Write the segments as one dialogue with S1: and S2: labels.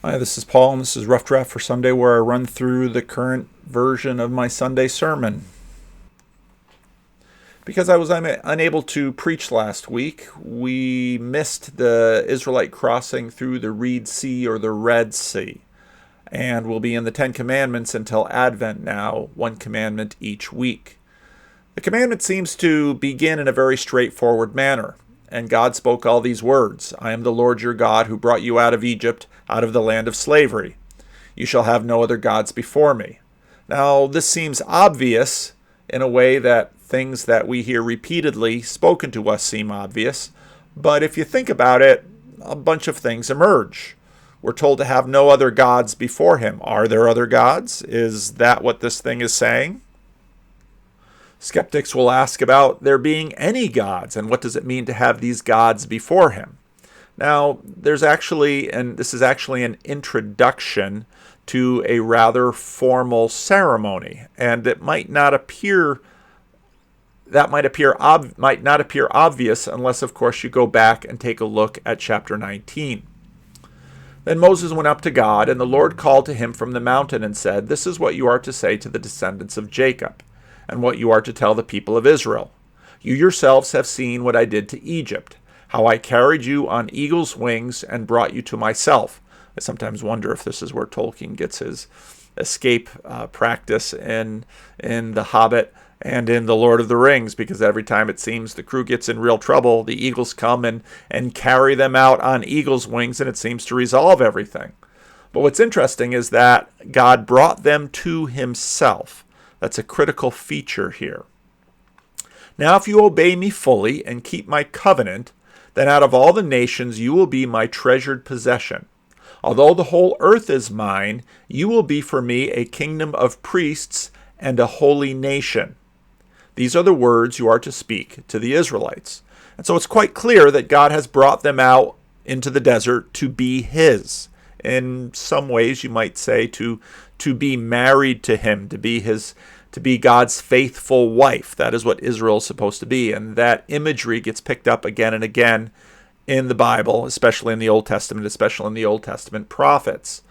S1: Hi, this is Paul, and this is Rough Draft for Sunday, where I run through the current version of my Sunday sermon. Because I was unable to preach last week, we missed the Israelite crossing through the Reed Sea or the Red Sea. And we'll be in the Ten Commandments until Advent now, one commandment each week. The commandment seems to begin in a very straightforward manner. And God spoke all these words: I am the Lord your God who brought you out of Egypt, out of the land of slavery. You shall have no other gods before me. Now, this seems obvious in a way that things that we hear repeatedly spoken to us seem obvious. But if you think about it, a bunch of things emerge. We're told to have no other gods before him. Are there other gods? Is that what this thing is saying? Skeptics will ask about there being any gods, and what does it mean to have these gods before him? Now, this is actually an introduction to a rather formal ceremony, and it might not appear obvious unless, of course, you go back and take a look at chapter 19. Then Moses went up to God, and the Lord called to him from the mountain and said, This is what you are to say to the descendants of Jacob, and what you are to tell the people of Israel. You yourselves have seen what I did to Egypt, how I carried you on eagle's wings and brought you to myself. I sometimes wonder if this is where Tolkien gets his escape practice in The Hobbit and in The Lord of the Rings, because every time it seems the crew gets in real trouble, the eagles come and carry them out on eagle's wings, and it seems to resolve everything. But what's interesting is that God brought them to himself. That's a critical feature here. Now, if you obey me fully and keep my covenant, then out of all the nations you will be my treasured possession. Although the whole earth is mine, you will be for me a kingdom of priests and a holy nation. These are the words you are to speak to the Israelites. And so it's quite clear that God has brought them out into the desert to be his. In some ways, you might say to be married to him, to be God's faithful wife. That is what Israel is supposed to be. And that imagery gets picked up again and again in the Bible, especially in the Old Testament, especially in the Old Testament prophets.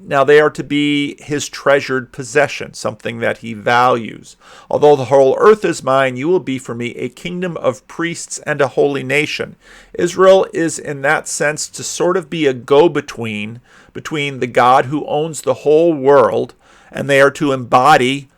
S1: Now, they are to be his treasured possession, something that he values. Although the whole earth is mine, you will be for me a kingdom of priests and a holy nation. Israel is, in that sense, to sort of be a go-between between the God who owns the whole world, and they are to embody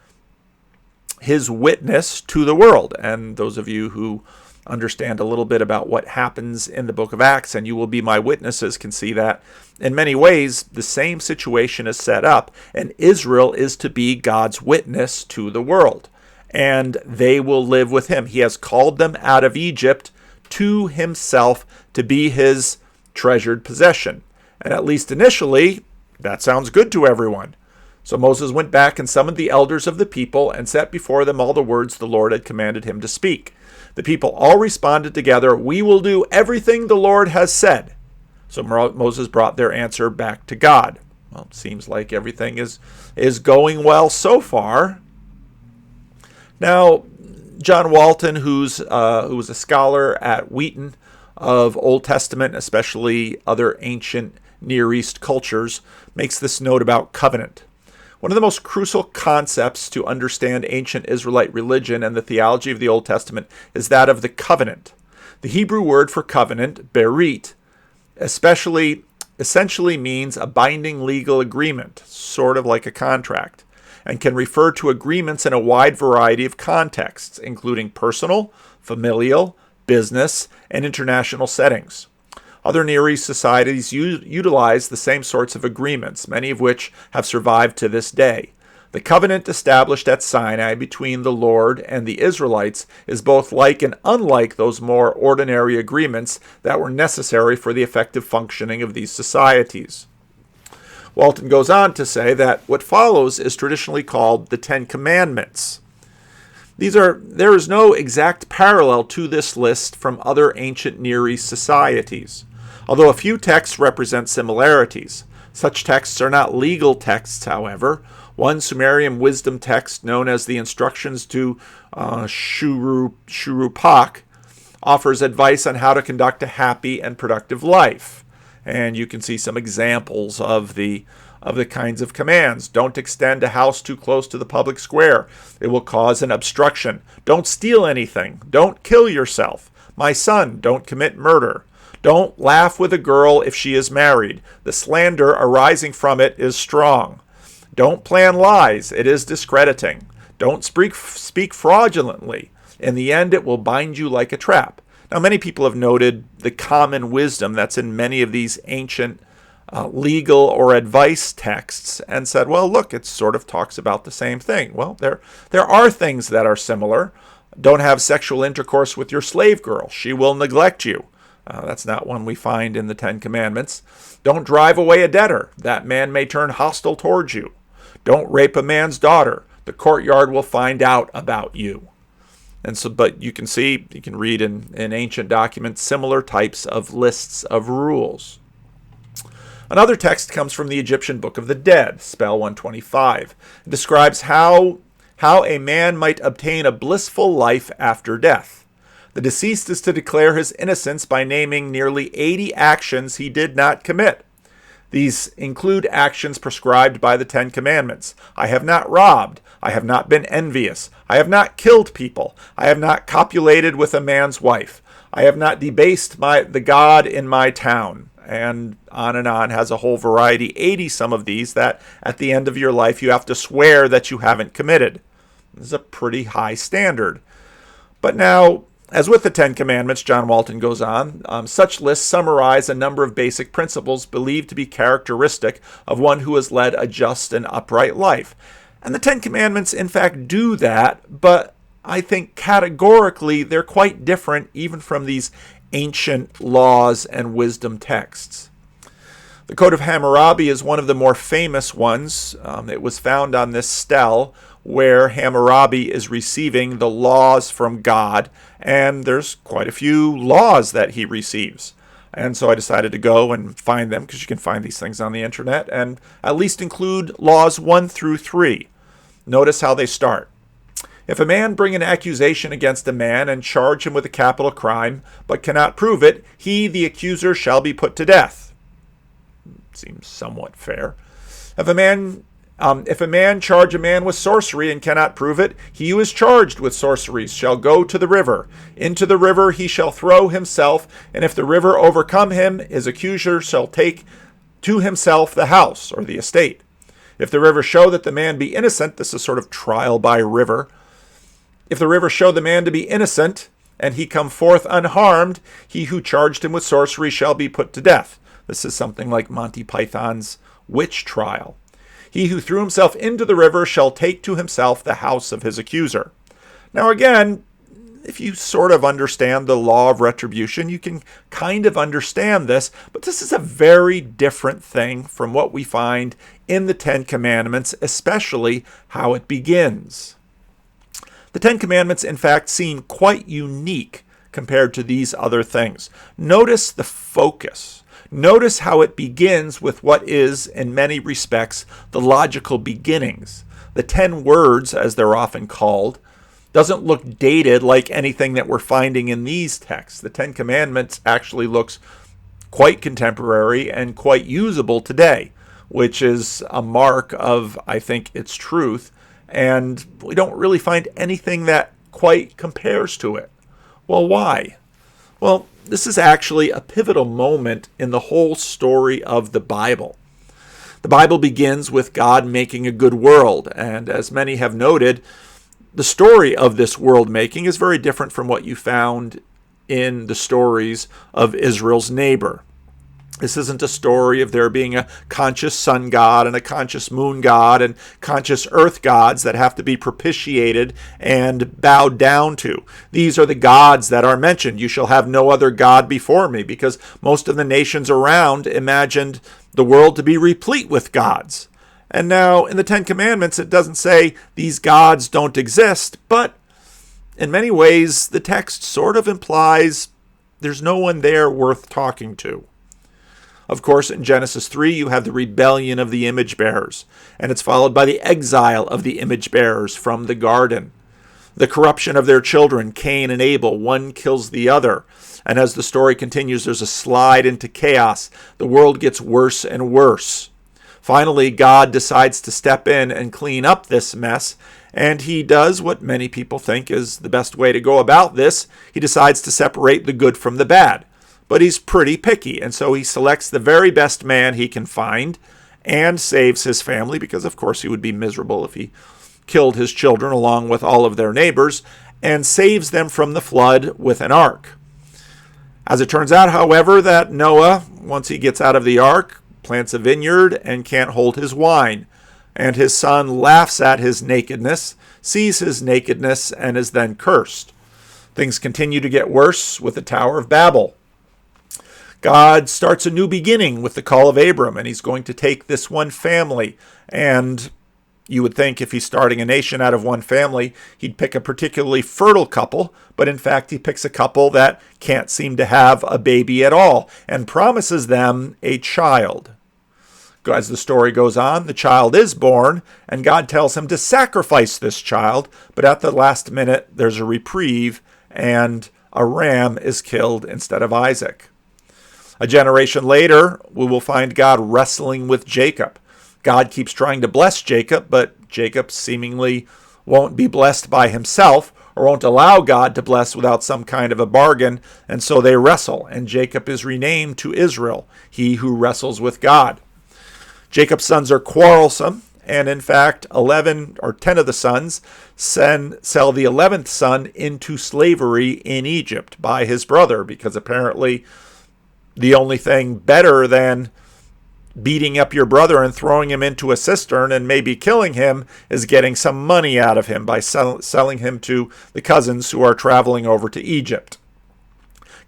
S1: his witness to the world. And those of you who understand a little bit about what happens in the book of Acts, and you will be my witnesses, can see that in many ways the same situation is set up, and Israel is to be God's witness to the world, and they will live with him. He has called them out of Egypt to himself to be his treasured possession. And at least initially, that sounds good to everyone. So Moses went back and summoned the elders of the people and set before them all the words the Lord had commanded him to speak. The people all responded together, We will do everything the Lord has said. So Moses brought their answer back to God. Well, it seems like everything is going well so far. Now, John Walton, who was a scholar at Wheaton of Old Testament, especially other ancient Near East cultures, makes this note about covenant. One of the most crucial concepts to understand ancient Israelite religion and the theology of the Old Testament is that of the covenant. The Hebrew word for covenant, berit, essentially means a binding legal agreement, sort of like a contract, and can refer to agreements in a wide variety of contexts, including personal, familial, business, and international settings. Other Near East societies utilize the same sorts of agreements, many of which have survived to this day. The covenant established at Sinai between the Lord and the Israelites is both like and unlike those more ordinary agreements that were necessary for the effective functioning of these societies. Walton goes on to say that what follows is traditionally called the Ten Commandments. There is no exact parallel to this list from other ancient Near East societies, although a few texts represent similarities. Such texts are not legal texts, however. One Sumerian wisdom text, known as the Instructions to Shurupak, offers advice on how to conduct a happy and productive life. And you can see some examples of the kinds of commands. Don't extend a house too close to the public square. It will cause an obstruction. Don't steal anything. Don't kill yourself. My son, don't commit murder. Don't laugh with a girl if she is married. The slander arising from it is strong. Don't plan lies. It is discrediting. Don't speak fraudulently. In the end, it will bind you like a trap. Now, many people have noted the common wisdom that's in many of these ancient legal or advice texts and said, well, look, it sort of talks about the same thing. Well, there are things that are similar. Don't have sexual intercourse with your slave girl. She will neglect you. That's not one we find in the Ten Commandments. Don't drive away a debtor. That man may turn hostile towards you. Don't rape a man's daughter. The courtyard will find out about you. And so, but you can see, you can read in ancient documents similar types of lists of rules. Another text comes from the Egyptian Book of the Dead, spell 125. It describes how a man might obtain a blissful life after death. The deceased is to declare his innocence by naming nearly 80 actions he did not commit. These include actions prescribed by the Ten Commandments. I have not robbed. I have not been envious. I have not killed people. I have not copulated with a man's wife. I have not debased the God in my town. And on, has a whole variety, 80 some of these that at the end of your life you have to swear that you haven't committed. This is a pretty high standard. But now, as with the Ten Commandments, John Walton goes on, such lists summarize a number of basic principles believed to be characteristic of one who has led a just and upright life. And the Ten Commandments, in fact, do that, but I think categorically they're quite different even from these ancient laws and wisdom texts. The Code of Hammurabi is one of the more famous ones. It was found on this stele where Hammurabi is receiving the laws from God, and there's quite a few laws that he receives. And so I decided to go and find them, because you can find these things on the internet, and at least include laws 1 through 3. Notice how they start. If a man bring an accusation against a man and charge him with a capital crime, but cannot prove it, he, the accuser, shall be put to death. Seems somewhat fair. If a man charge a man with sorcery and cannot prove it, he who is charged with sorcery shall go to the river. Into the river he shall throw himself, and if the river overcome him, his accuser shall take to himself the house or the estate. If the river show that the man be innocent, this is sort of trial by river. If the river show the man to be innocent, and he come forth unharmed, he who charged him with sorcery shall be put to death. This is something like Monty Python's witch trial. He who threw himself into the river shall take to himself the house of his accuser. Now again, if you sort of understand the law of retribution, you can kind of understand this, but this is a very different thing from what we find in the Ten Commandments, especially how it begins. The Ten Commandments, in fact, seem quite unique compared to these other things. Notice the focus. Notice how it begins with what is, in many respects, the logical beginnings. The 10 words, as they're often called, doesn't look dated like anything that we're finding in these texts. The Ten Commandments actually looks quite contemporary and quite usable today, which is a mark of, I think, its truth. And we don't really find anything that quite compares to it. Well, why? Well, this is actually a pivotal moment in the whole story of the Bible. The Bible begins with God making a good world, and as many have noted, the story of this world making is very different from what you found in the stories of Israel's neighbor. This isn't a story of there being a conscious sun god and a conscious moon god and conscious earth gods that have to be propitiated and bowed down to. These are the gods that are mentioned. You shall have no other god before me, because most of the nations around imagined the world to be replete with gods. And now in the Ten Commandments, it doesn't say these gods don't exist, but in many ways, the text sort of implies there's no one there worth talking to. Of course, in Genesis 3, you have the rebellion of the image bearers, and it's followed by the exile of the image bearers from the garden. The corruption of their children, Cain and Abel, one kills the other. And as the story continues, there's a slide into chaos. The world gets worse and worse. Finally, God decides to step in and clean up this mess, and he does what many people think is the best way to go about this. He decides to separate the good from the bad. But he's pretty picky, and so he selects the very best man he can find and saves his family, because of course he would be miserable if he killed his children along with all of their neighbors, and saves them from the flood with an ark. As it turns out, however, that Noah, once he gets out of the ark, plants a vineyard and can't hold his wine. And his son laughs at his nakedness, sees his nakedness, and is then cursed. Things continue to get worse with the Tower of Babel. God starts a new beginning with the call of Abram, and he's going to take this one family. And you would think if he's starting a nation out of one family, he'd pick a particularly fertile couple, but in fact he picks a couple that can't seem to have a baby at all and promises them a child. As the story goes on, the child is born, and God tells him to sacrifice this child, but at the last minute there's a reprieve, and a ram is killed instead of Isaac. A generation later, we will find God wrestling with Jacob. God keeps trying to bless Jacob, but Jacob seemingly won't be blessed by himself, or won't allow God to bless without some kind of a bargain, and so they wrestle, and Jacob is renamed to Israel, he who wrestles with God. Jacob's sons are quarrelsome, and in fact, 11 or 10 of the sons sell the 11th son into slavery in Egypt by his brother, because apparently the only thing better than beating up your brother and throwing him into a cistern and maybe killing him is getting some money out of him by selling him to the cousins who are traveling over to Egypt.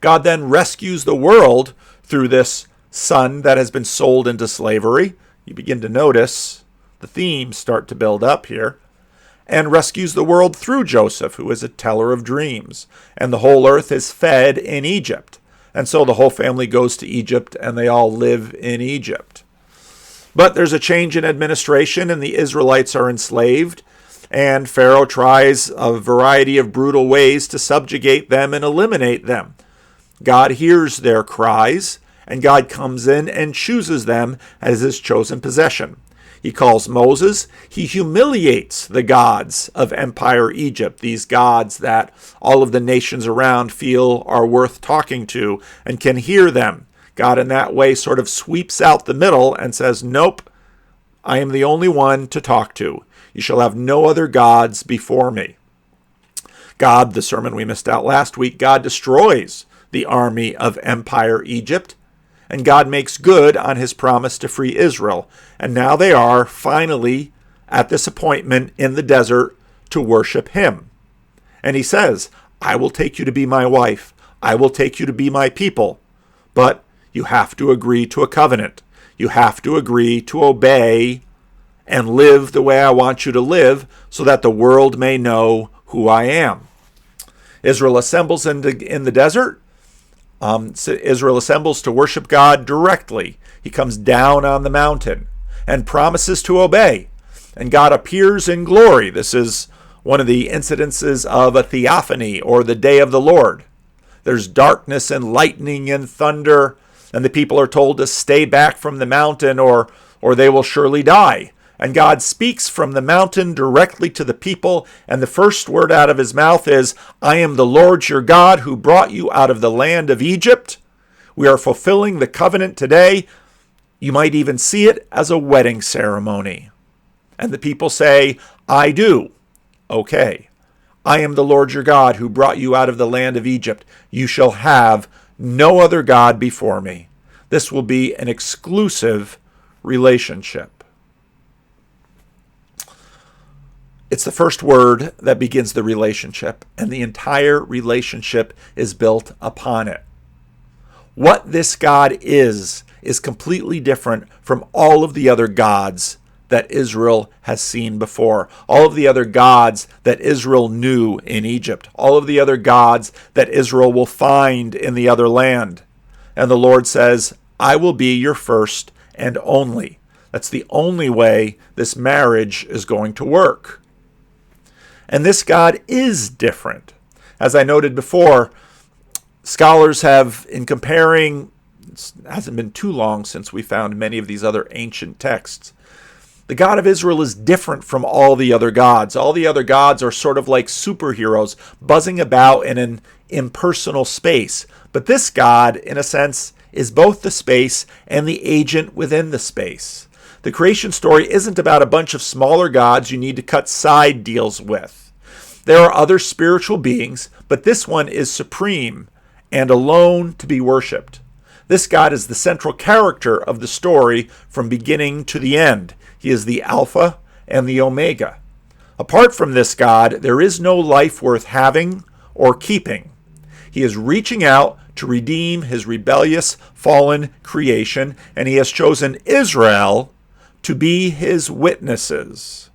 S1: God then rescues the world through this son that has been sold into slavery. You begin to notice the themes start to build up here. And rescues the world through Joseph, who is a teller of dreams. And the whole earth is fed in Egypt. And so the whole family goes to Egypt, and they all live in Egypt. But there's a change in administration, and the Israelites are enslaved. And Pharaoh tries a variety of brutal ways to subjugate them and eliminate them. God hears their cries, and God comes in and chooses them as his chosen possession. He calls Moses. He humiliates the gods of Empire Egypt, these gods that all of the nations around feel are worth talking to and can hear them. God in that way sort of sweeps out the middle and says, nope, I am the only one to talk to. You shall have no other gods before me. God, the sermon we missed out last week, God destroys the army of Empire Egypt. And God makes good on his promise to free Israel. And now they are finally at this appointment in the desert to worship him. And he says, I will take you to be my wife. I will take you to be my people. But you have to agree to a covenant. You have to agree to obey and live the way I want you to live so that the world may know who I am. Israel assembles in the desert. Israel assembles to worship God directly. He comes down on the mountain and promises to obey. And God appears in glory. This is one of the incidences of a theophany, or the day of the Lord. There's darkness and lightning and thunder, and the people are told to stay back from the mountain or they will surely die. And God speaks from the mountain directly to the people, and the first word out of his mouth is, I am the Lord your God who brought you out of the land of Egypt. We are fulfilling the covenant today. You might even see it as a wedding ceremony. And the people say, I do. Okay. I am the Lord your God who brought you out of the land of Egypt. You shall have no other God before me. This will be an exclusive relationship. It's the first word that begins the relationship, and the entire relationship is built upon it. What this God is completely different from all of the other gods that Israel has seen before, all of the other gods that Israel knew in Egypt, all of the other gods that Israel will find in the other land. And the Lord says, I will be your first and only. That's the only way this marriage is going to work. And this God is different. As I noted before, scholars have, in comparing, it hasn't been too long since we found many of these other ancient texts, the God of Israel is different from all the other gods. All the other gods are sort of like superheroes buzzing about in an impersonal space. But this God, in a sense, is both the space and the agent within the space. The creation story isn't about a bunch of smaller gods you need to cut side deals with. There are other spiritual beings, but this one is supreme and alone to be worshipped. This God is the central character of the story from beginning to the end. He is the Alpha and the Omega. Apart from this God, there is no life worth having or keeping. He is reaching out to redeem his rebellious, fallen creation, and he has chosen Israel to be his witnesses.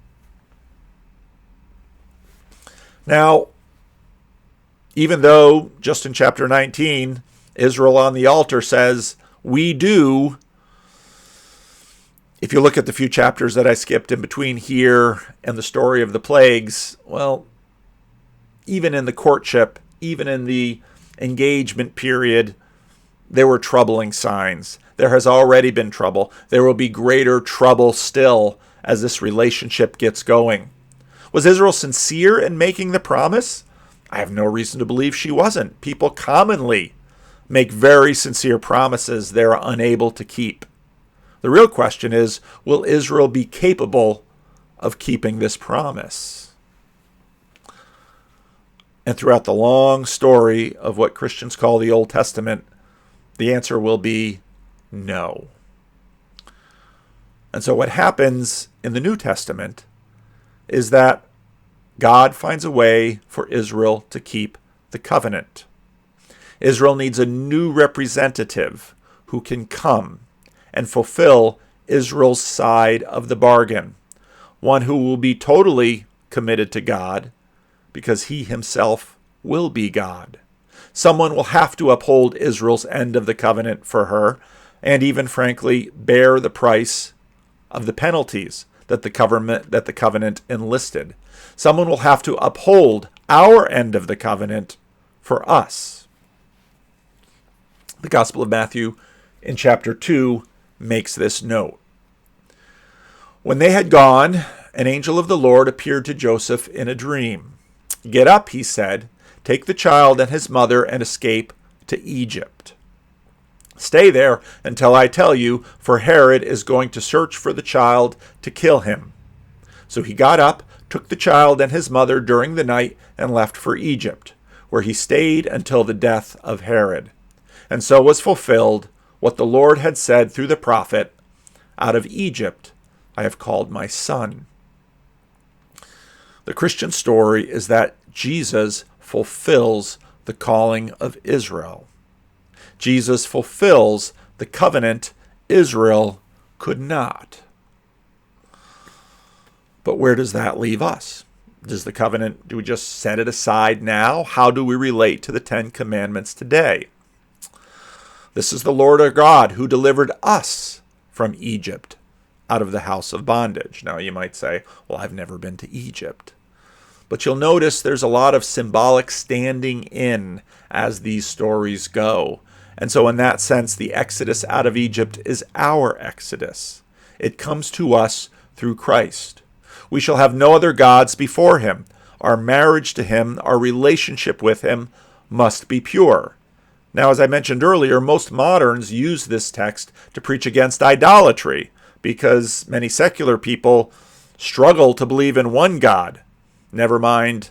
S1: Now, even though just in chapter 19, Israel on the altar says, "We do," if you look at the few chapters that I skipped in between here and the story of the plagues, well, even in the courtship, even in the engagement period, there were troubling signs. There has already been trouble. There will be greater trouble still as this relationship gets going. Was Israel sincere in making the promise? I have no reason to believe she wasn't. People commonly make very sincere promises they're unable to keep. The real question is, will Israel be capable of keeping this promise? And throughout the long story of what Christians call the Old Testament, the answer will be no. And so what happens in the New Testament is that God finds a way for Israel to keep the covenant. Israel needs a new representative who can come and fulfill Israel's side of the bargain, one who will be totally committed to God because he himself will be God. Someone will have to uphold Israel's end of the covenant for her and even, frankly, bear the price of the penalties that the covenant enlisted. Someone will have to uphold our end of the covenant for us. The Gospel of Matthew in chapter 2 makes this note. When they had gone, an angel of the Lord appeared to Joseph in a dream. "Get up," he said, "take the child and his mother and escape to Egypt. Stay there until I tell you, for Herod is going to search for the child to kill him." So he got up, took the child and his mother during the night, and left for Egypt, where he stayed until the death of Herod. And so was fulfilled what the Lord had said through the prophet, "Out of Egypt I have called my son." The Christian story is that Jesus fulfills the calling of Israel. Jesus fulfills the covenant Israel could not. But where does that leave us? Does the covenant, do we just set it aside now? How do we relate to the 10 Commandments today? This is the Lord our God who delivered us from Egypt out of the house of bondage. Now you might say, well, I've never been to Egypt. But you'll notice there's a lot of symbolic standing in as these stories go. And so in that sense, the exodus out of Egypt is our exodus. It comes to us through Christ. We shall have no other gods before him. Our marriage to him, our relationship with him, must be pure. Now, as I mentioned earlier, most moderns use this text to preach against idolatry because many secular people struggle to believe in one God, never mind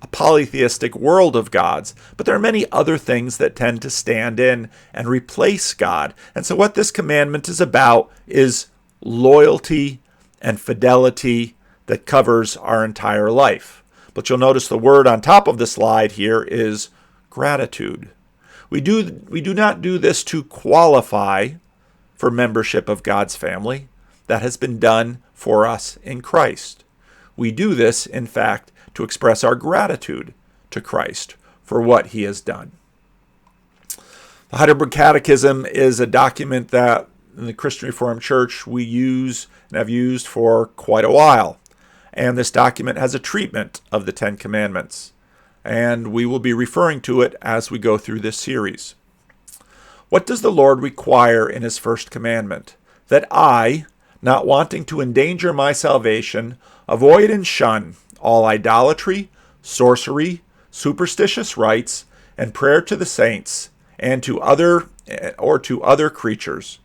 S1: a polytheistic world of gods. But there are many other things that tend to stand in and replace God. And so what this commandment is about is loyalty and fidelity that covers our entire life. But you'll notice the word on top of the slide here is gratitude. We do not do this to qualify for membership of God's family. That has been done for us in Christ. We do this, in fact, to express our gratitude to Christ for what he has done. The Heidelberg Catechism is a document that in the Christian Reformed Church we use and have used for quite a while. And this document has a treatment of the Ten Commandments, and we will be referring to it as we go through this series. What does the Lord require in his first commandment? That I, not wanting to endanger my salvation, avoid and shun all idolatry, sorcery, superstitious rites, and prayer to the saints, and to other creatures.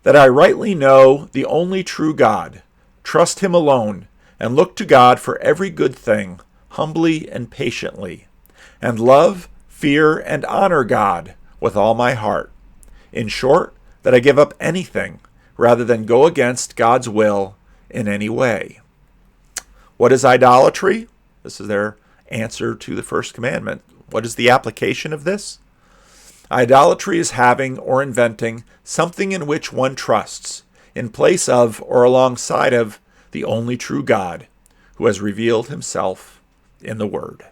S1: That I rightly know the only true God, trust him alone, and look to God for every good thing, humbly and patiently, and love, fear, and honor God with all my heart. In short, that I give up anything rather than go against God's will in any way. What is idolatry? This is their answer to the first commandment. What is the application of this? Idolatry is having or inventing something in which one trusts, in place of or alongside of the only true God, who has revealed himself in the Word.